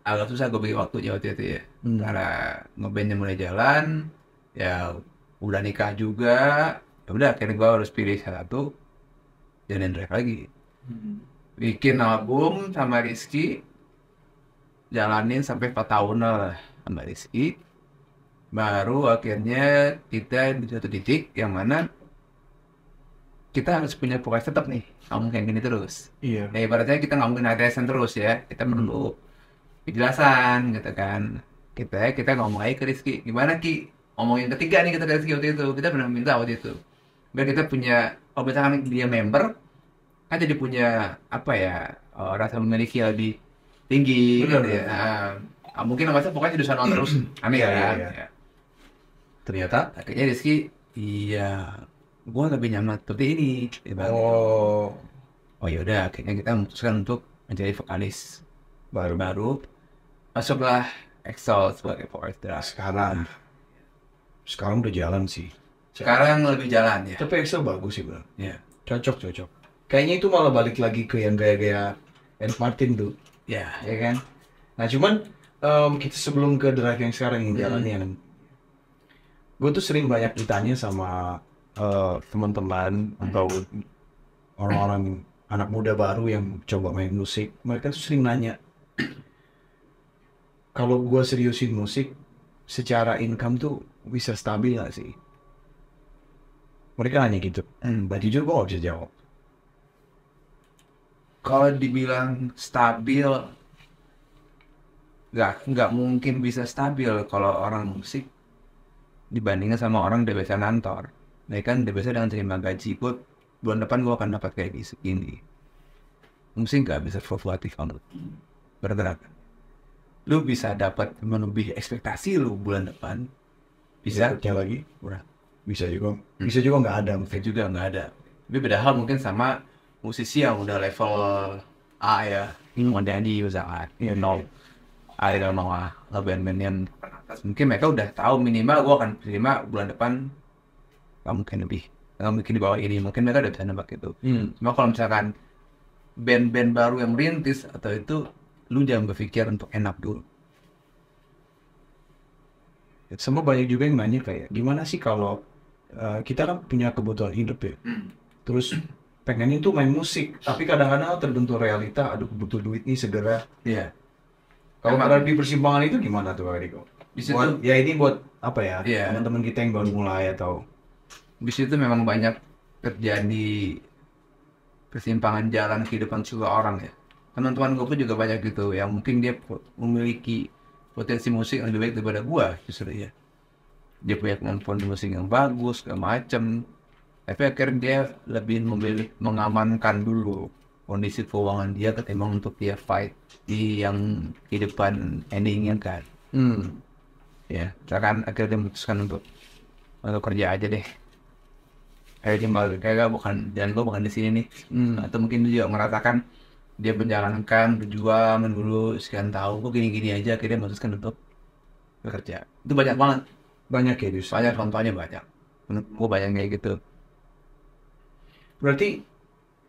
agak susah gue bagi waktunya waktu itu ya. Karena ngebandnya mulai jalan, ya udah nikah juga, ya udah akhirnya gue harus pilih satu, jalanin drive lagi. Bikin album sama Rizky, jalanin sampai 4 tahun lah sama Rizky. Baru akhirnya kita di satu titik yang mana kita harus punya vokalis tetap nih, nggak mungkin kayak gini terus. Iya. Ya ibaratnya kita nggak mungkin ada terus ya, kita perlu penjelasan gitu kan. Kita ngomong aja ke Rizky, gimana Ki? Ngomongin ketiga nih kita ke Rizky waktu itu, kita benar minta waktu itu. Biar kita punya, kalau misalkan dia member, kan jadi punya apa ya, rasa memiliki yang lebih tinggi Bener, gitu ya. Nah, mungkin masa pokoknya di sana terus, aneh Iya, kan. iya. Ya. Ternyata akhirnya Rizky, iya, gue lebih nyaman seperti ini. Oh yaudah, akhirnya kita memutuskan untuk menjadi vokalis baru. Masuklah Excel sebagai vokalis drum. Sekarang udah jalan sih. Sekarang lebih jalan ya. Tapi Excel bagus sih bang. Ya. Cocok. Kayaknya itu malah balik lagi ke yang gaya-gaya Ed Martin tuh, Ya. ya kan? Nah cuman kita sebelum ke drive yang sekarang yang jalannya, gue tuh sering banyak ditanya sama teman-teman atau orang-orang anak muda baru yang coba main musik. Mereka tuh sering nanya, kalau gue seriusin musik, secara income tuh bisa stabil gak sih? Mereka nanya gitu. Dan jujur gue gak bisa jawab. Kalau dibilang stabil, nggak mungkin bisa stabil kalau orang musik dibandingkan sama orang udah biasa ngantor. Nah kan udah biasa dengan terima gaji, bulan depan gue akan dapat kayak gini. Musik nggak bisa fluktuatif kalau bergerak. Lu bisa dapat melebihi ekspektasi lu bulan depan, bisa lagi? kurang. Bisa juga nggak ada. Mungkin juga nggak ada. Tapi beda hal mungkin sama musisi yang udah level A ya, Mondani misalkan, I don't know lah, band-band yang mungkin mereka udah tahu minimal gue akan terima bulan depan, nggak mungkin di bawah ini, mungkin mereka udah bisa nembak itu. Cuma kalau misalkan band-band baru yang merintis atau itu, lu jangan berpikir untuk enak dulu. Sama banyak juga yang nanya kayak, gimana sih kalau kita kan punya kebutuhan hidup ya, terus pengen itu main musik, tapi kadang-kadang terbentur realita, aduh butuh duit nih segera. Iya. Kalau ada di persimpangan itu gimana tuh Kak Riko? Di situ, Ya ini buat apa ya? Iya. Teman-teman kita yang baru mulai atau di situ memang banyak terjadi persimpangan jalan kehidupan seluruh orang ya. Teman-teman gue pun juga banyak gitu, yang mungkin dia memiliki potensi musik yang lebih baik daripada gue justru ya. Dia punya kemampuan musik yang bagus, segala macem. Tapi akhirnya dia lebih memilih mengamankan dulu kondisi keuangan dia ketimbang untuk dia fight di yang kehidupan endingnya kan. Ya, misalkan akhirnya dia memutuskan untuk kerja aja deh. Kayak bukan, dan gue bukan di sini nih. Atau mungkin dia juga merasakan dia menjalankan berjuang dulu sekian tahun, kok gini-gini aja, akhirnya memutuskan untuk bekerja. Itu banyak banget. banyak ya justru. Banyak contohnya banyak. Menurut gue banyak kayak gitu. Berarti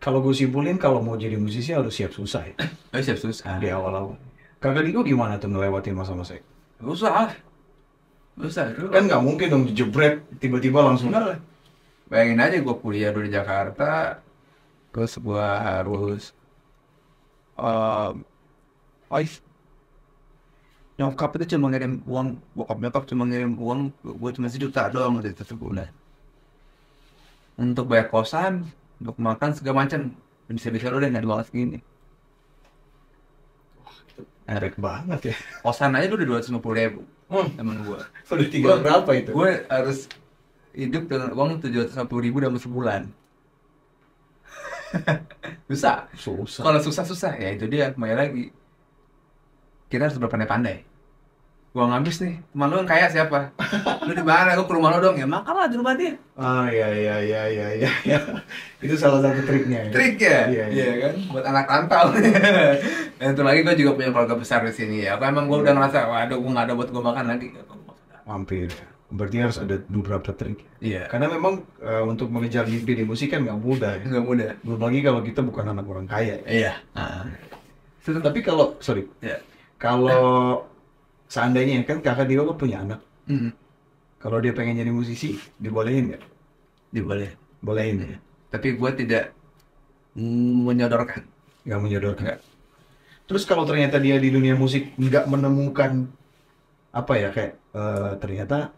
kalau gue simpulin kalau mau jadi musisi harus siap susah ya Siap susah. di awal-awal. Kakak Riko gimana tuh ngelewatin masa-masa itu? Susah. Kan nggak mungkin dong jebret tiba-tiba langsung. Bayangin aja gue kuliah dulu di Jakarta, terus gue harus nyokap itu cuma ngirim uang, bokap cuma ngirim uang, gue cuma $1 doang waktu itu sebulan. Untuk bayar kosan, untuk makan segala macam, bisa-bisa udah nggak banget segini. Enak banget ya. Kosan aja udah 250.000 temen gue. Udah tinggal berapa itu? Gue harus hidup dengan uang 750.000 dalam sebulan. Susah. Susah. Kalau susah ya itu dia, kembali lagi. Kita harus berpandai-pandai. Gua ngabis nih, teman lu yang kaya siapa? Lu di mana? Gua ke rumah lu dong. Ya makanlah di rumah dia. Ah iya. Itu salah satu triknya. Ya. Trik ya? Iya. Kan? Buat anak rantau. Dan itu lagi gua juga punya keluarga besar di sini ya. Aku emang gua udah ngerasa, waduh gua nggak ada buat gua makan lagi. Hampir. Berarti harus ada beberapa trik. Iya. Karena memang untuk mengejar mimpi di musik kan nggak mudah. Ya. Nggak mudah. Belum lagi kalau kita bukan anak orang kaya. Ya. Iya. Tapi kalau, sorry, Ya. kalau seandainya kan kakak Dio kan punya anak. Mhm. Kalau dia pengen jadi musisi, dibolehin nggak? Diboleh. Bolehin ya? Tapi gua tidak menyodorkan. Nggak menyodorkan. Nggak. Terus kalau ternyata dia di dunia musik nggak menemukan apa ya kayak ternyata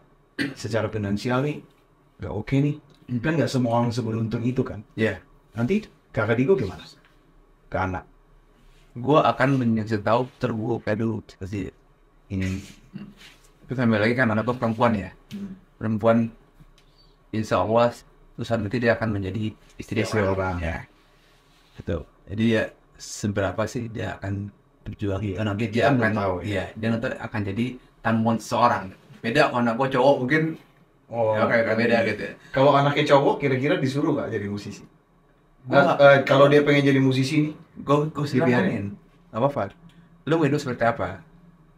secara finansial nih nggak oke nih, kan nggak semua orang seberuntung itu kan. Ya. Nanti kakak Digo gimana ke anak? Gua akan menyesal tahu terburuk kayak dulu pasti. Ini. Terus sampai lagi kan anak gua perempuan ya. Perempuan insya Allah suatu nanti dia akan menjadi istri Seorang. Ya. Betul. Jadi ya seberapa sih dia akan berjuang nanti dia Kita belum akan tahu, ya. ya dia nanti akan jadi tamuan seseorang. Beda kalau anak gua cowok mungkin Oh, ya kayak beda gitu ya. Kalau anaknya cowok kira-kira disuruh nggak jadi musisi? Gua Kalau dia pengen jadi musisi nih, gue Dibiarin. silakan nggak apa-apa, lu mau hidup seperti apa,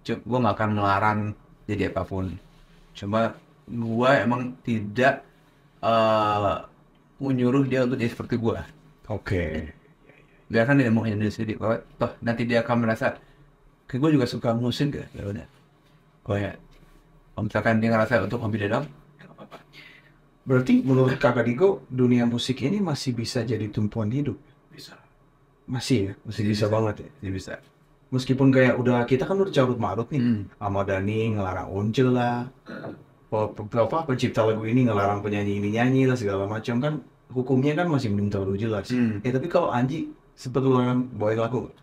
gue nggak akan melarang jadi apapun, cuma gue emang tidak menyuruh dia untuk jadi seperti gue. oke. Biarkan dia mau jadi sendiri, toh nanti dia akan merasa kayak gue juga suka musik gak, ya udah, oh ya, kalau misalkan dia ngerasa untuk hobi dia dong, ya nggak apa-apa. Berarti menurut kakak Digo, dunia musik ini masih bisa jadi tumpuan hidup? Bisa, Masih ya? Masih bisa banget ya? dia bisa. Meskipun kayak kita kan udah carut marut nih, Hmm. Ahmad Dhani ngelarang Once lah, pencipta lagu ini ngelarang penyanyi ini nyanyi lah segala macam kan, hukumnya kan masih belum terlalu jelas. Tapi kalau Anji sempat ngelarang bawain lagu,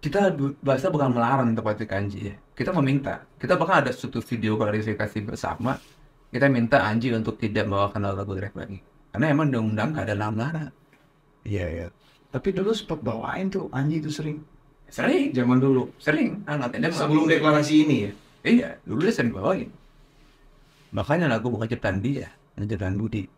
Kita bahasa bukan melarang tepatnya kanji ya. Kita meminta. Kita bahkan ada suatu video klarifikasi bersama. Kita minta Anji untuk tidak membawakan lagu Drake lagi. Karena emang di undang nggak ada larang. iya. Tapi dulu sempat bawain tuh Anji itu sering, Sering, zaman dulu. sering. Nanti dia Sebelum deklarasi ini ya. Iya, dulu dia sering bawain. Makanya lagu bukan ciptaan dia, yang ciptaan Budi.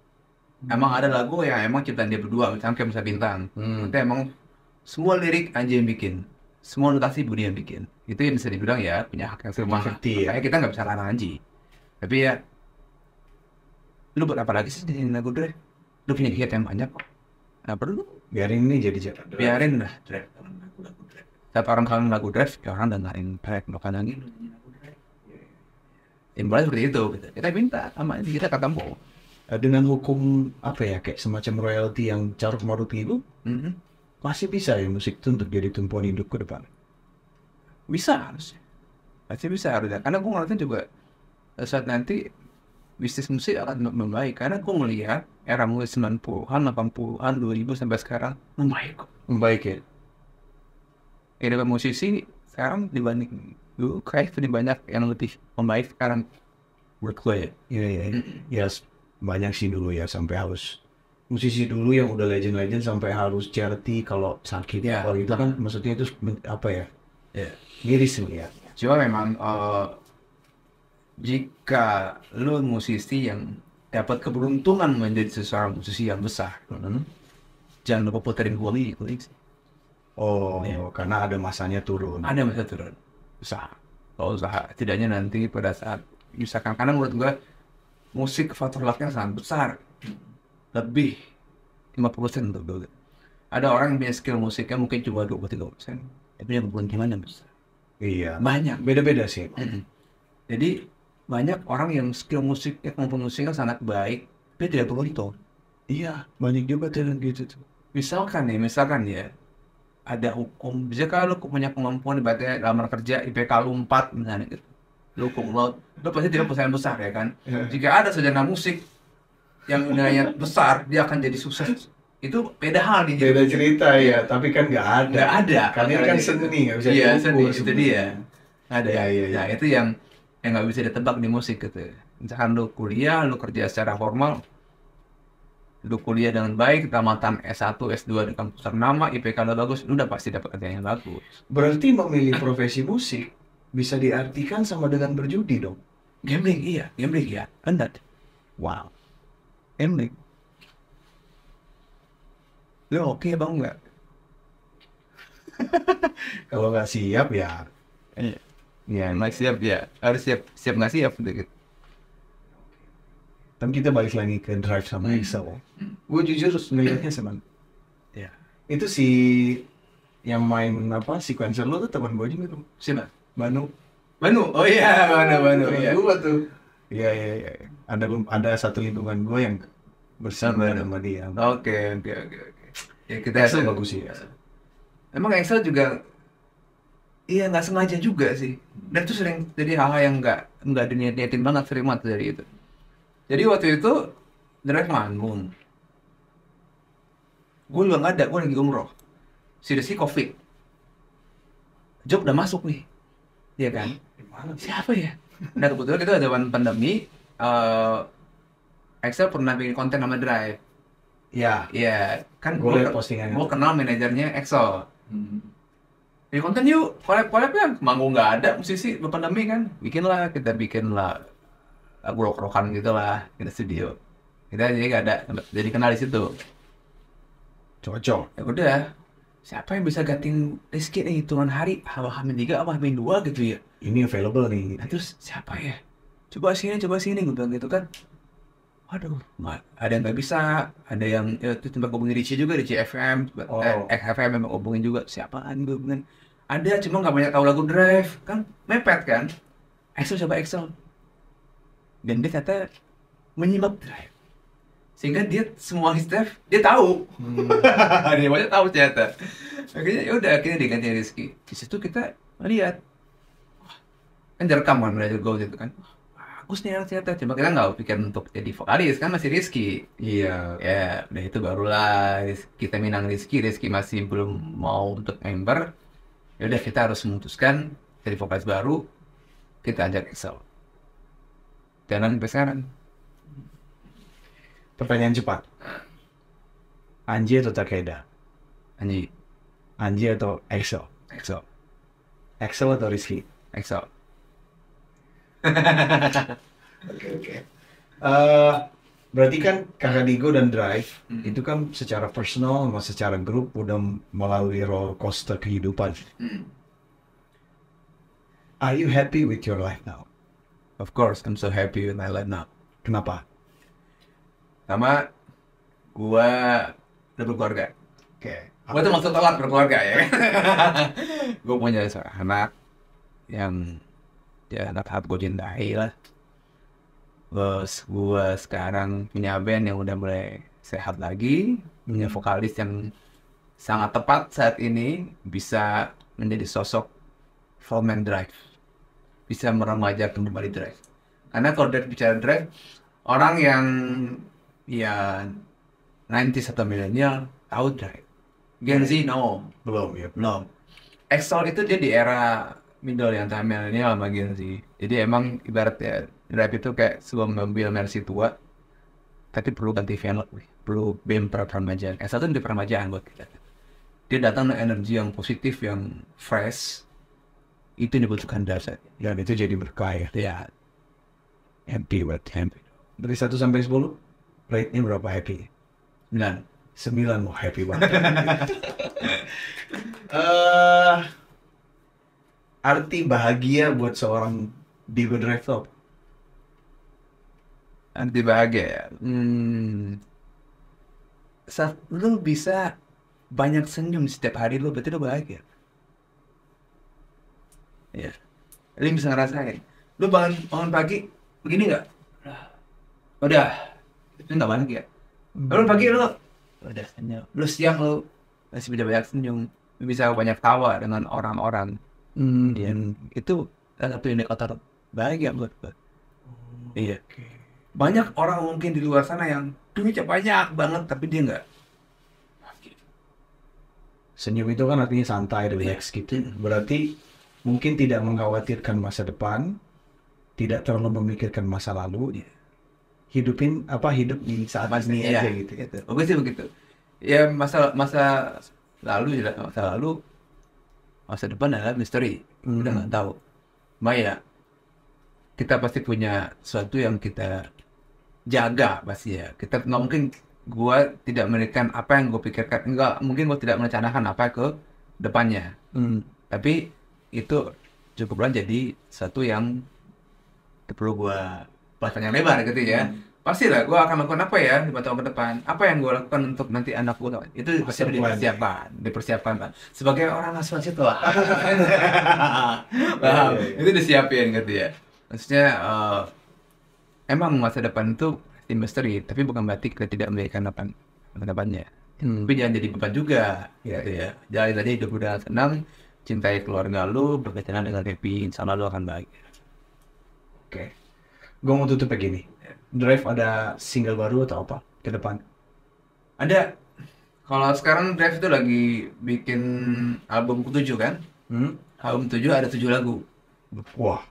Emang ada lagu yang emang ciptaan dia berdua, misalnya kayak Masa Bintang. Itu emang semua lirik Anji yang bikin. Semua notasi Budi yang bikin. Itu yang bisa dibilang ya punya hak yang sama. Ngerti ya. Makanya kita nggak bisa larang Anji. Tapi ya, lu buat apa lagi sih nyanyiin lagu Drake? Lu punya hit yang banyak kok. Nah perlu Biarin ini jadi jalan. biarin lah Drake. Lagu Drake. Setiap orang kangen lagu Drake, ya orang dengerin Drake. Bukan lagi lu nyanyiin lagu Drake. Imbalnya seperti itu. Gitu. Kita minta sama Anji, kita kata mau. Dengan hukum apa ya kayak semacam royalti yang carut marut itu, masih bisa ya musik itu untuk jadi tumpuan hidup ke depan. Bisa harusnya. Pasti bisa harusnya. Karena gue ngeliatnya juga saat nanti bisnis musik akan membaik. Karena gue melihat era mulai 90-an, 80-an, 2000 sampai sekarang membaik kok. Membaik ya. Kehidupan musisi sekarang dibanding dulu kayak lebih banyak yang lebih membaik sekarang. Menurut gue ya. Iya. Ya banyak sih dulu ya sampai harus musisi dulu yang udah legend sampai harus charity kalau sakit. Ya. Kalau itu kan maksudnya itu apa ya? Ya. Miris nih ya. Cuma memang jika lu musisi yang dapat keberuntungan menjadi seseorang musisi yang besar, jangan lupa puterin uang ini. Oh, karena ada masanya turun. Ada masa turun. Usaha. Kalau usaha, tidaknya nanti pada saat misalkan, karena menurut gua musik faktor lucknya sangat besar. Lebih 50% untuk gue. Ada orang yang punya skill musiknya mungkin cuma 23%. Tapi yang keberuntungan yang besar. Iya. Banyak. Beda-beda sih. Jadi banyak orang yang skill musiknya, kemampuan musiknya sangat baik, tapi tidak beruntung. Iya, banyak juga talent gitu tuh. Misalkan ya, ada hukum, bisa kalau lu punya kemampuan ibaratnya lamar kerja IPK lu 4 misalnya gitu. Lu kumlot, lu pasti tidak perusahaan besar ya kan. Jika ada sarjana musik yang nilainya besar, dia akan jadi sukses. Itu beda hal nih. Beda cerita ya, tapi kan nggak ada. Nggak ada. Karena ini kan seni, nggak bisa iya, diukur seni, itu sebenarnya. dia. Ada. Iya. Nah, itu yang nggak bisa ditebak di musik gitu. Misalkan lu kuliah, lu kerja secara formal, lu kuliah dengan baik, tamatan S1, S2 di kampus ternama, IPK lu bagus, lu udah pasti dapat kerjaan yang bagus. Berarti memilih profesi musik bisa diartikan sama dengan berjudi dong. Gambling iya, benar. Wow, gambling. Lu oke bang nggak? Kalau nggak siap ya. Iya. Ya, nggak siap ya, harus siap nggak siap gitu. Tapi kita balik lagi ke Drive sama Excel. Gue jujur ngeliatnya sama. Ya. Itu si yang main apa sequencer lo tuh teman gue juga tuh. Siapa? Banu. Oh iya, Banu, Teman iya. gue tuh. Iya. Ada satu lingkungan gue yang bersama sama dia. Oke. Ya kita Excel bagus sih ya. Emang Excel juga, iya nggak sengaja juga sih. Dan itu sering jadi hal-hal yang nggak diniatin banget, sering banget dari itu. Jadi waktu itu Drive manggung, gue juga nggak ada, gue lagi umroh. Si Rizky COVID, job udah masuk nih, iya kan? Siapa ya? Nah kebetulan kita ada pandemi, Excel pernah bikin konten nama Drive. Ya. Iya, kan Gue liat postingannya. gue kenal manajernya Excel. Bikin konten yuk, collab ya, manggung nggak ada musisi pandemi kan, kita bikin lah lagu rock-rockan gitu lah, kita studio. Kita jadi nggak ada, jadi kenal di situ. Cocok. Ya udah, siapa yang bisa gantiin Rizky nih hitungan hari, H-3 apa H-2 gitu ya. Ini available nih. Nah terus siapa ya? Coba sini, gue bilang gitu kan. Waduh, ada yang nggak bisa, ada yang itu coba hubungin Richie juga, Richie FM, FM memang hubungin juga. Siapaan gue hubungin? Ada, cuma nggak banyak tahu lagu Drive, kan mepet kan? Coba Excel. Dan dia ternyata menyimak Drive, sehingga dia semua staff dia tahu. Dia banyak tahu ternyata. Akhirnya diganti Rizky. Di situ kita lihat, kan direkam kan belajar Go gitu kan. Bagus nih ternyata, cuma kita nggak pikir untuk jadi vokalis kan, masih Rizky. Iya. Ya udah itu barulah kita minang Rizky masih belum mau untuk member. Ya udah kita harus memutuskan jadi vokalis baru, kita ajak Excel. Dan sampai sekarang. Pertanyaan cepat. Anji atau Takeda? Anji atau Excel? Excel atau Rizky? Excel. Oke. Berarti kan Kakak Digo dan Drive itu kan secara personal sama secara grup udah melalui roller coaster kehidupan. Are you happy with your life now? Of course, I'm so happy with my life now. Kenapa? Sama gua udah berkeluarga. Oke. Gua tuh maksud telat berkeluarga ya. Gua punya seorang anak yang dia anak gue cintai lah. Terus gua sekarang punya band yang udah mulai sehat lagi, punya vokalis yang sangat tepat saat ini bisa menjadi sosok frontman Drive, bisa meremajakan kembali Drive. Karena kalau Drive bicara Drive, orang yang ya 90s atau milenial tahu Drive. Gen Z no, Belum ya. belum. Excel itu dia di era middle yang antara milenial sama Gen Z. Jadi emang ibaratnya Drive itu kayak sebuah mobil Mercy tua, tapi perlu ganti velg, perlu bumper peremajaan. Excel itu di peremajaan buat kita. Dia datang dengan energi yang positif, yang fresh. Itu yang dibutuhkan dasar. Dan itu jadi berkah ya. Ya, happy. Dari 1 sampai 10, rate-nya berapa happy? 9. 9, mau happy banget. Arti bahagia buat seorang Digo Drive Top? Arti bahagia ya. Saat lu bisa banyak senyum setiap hari lu, berarti lu bahagia. Ya. Lu bisa ngerasain. Lu bangun pagi begini nggak? Udah. Itu nggak bahagia. Lu pagi lu udah senyum. Lu siang lu masih bisa banyak senyum. Lu bisa banyak tawa dengan orang-orang. Dan itu salah satu indikator bahagia buat gue. Iya. Banyak orang mungkin di luar sana yang duitnya banyak banget tapi dia nggak. Senyum itu kan artinya santai, relax gitu. Berarti mungkin tidak mengkhawatirkan masa depan, tidak terlalu memikirkan masa lalu, hidup di saat ini Iya, aja gitu. Bagus sih begitu. Ya masa lalu juga masa lalu, masa depan adalah misteri. Udah nggak tahu. Maya, kita pasti punya sesuatu yang kita jaga pasti ya. Kita nggak mungkin gua tidak memberikan apa yang gue pikirkan, nggak mungkin gua tidak merencanakan apa ke depannya. Tapi itu cukuplah jadi sesuatu yang perlu gua bahas yang lebar gitu ya. Pastilah gua akan lakukan apa ya 5 tahun ke depan. Apa yang gua lakukan untuk nanti anak gua, itu pasti dipersiapkan Pak. Sebagai orang asuransi tua. Paham? Itu disiapin gitu ya. Maksudnya emang masa depan itu misteri, tapi bukan berarti kita tidak memikirkan masa depannya. Tapi jangan jadi beban juga, gitu ya. Jalani aja hidup udah senang, cintai keluarga lu, berkaitan dengan happy, insya Allah lu akan bahagia. Oke. Gue mau tutup begini. Drive ada single baru atau apa ke depan? Ada, kalau sekarang Drive itu lagi bikin album ke-7 kan? Album 7 ada 7 lagu. Wah,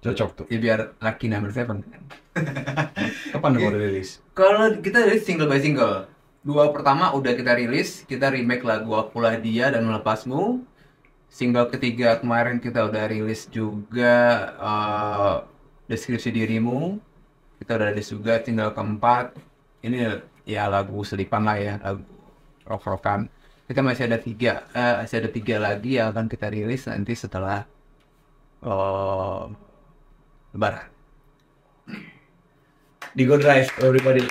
cocok tuh. Ya biar lucky number 7. Kapan mau rilis? Kalau kita rilis single by single. 2 pertama udah kita rilis, kita remake lagu Akulah Dia dan Melepasmu. Single ketiga kemarin kita udah rilis juga Deskripsi Dirimu. Kita udah rilis juga single keempat. Ini ya lagu selipan lah ya, lagu rock-rockan. Kita masih ada 3 lagi yang akan kita rilis nanti setelah Lebaran. Di Go Drive, everybody.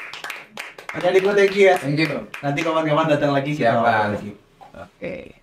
Ada di Go, thank you ya. Thank you. Nanti kawan-kawan datang lagi kita Siapa? lagi. Oke.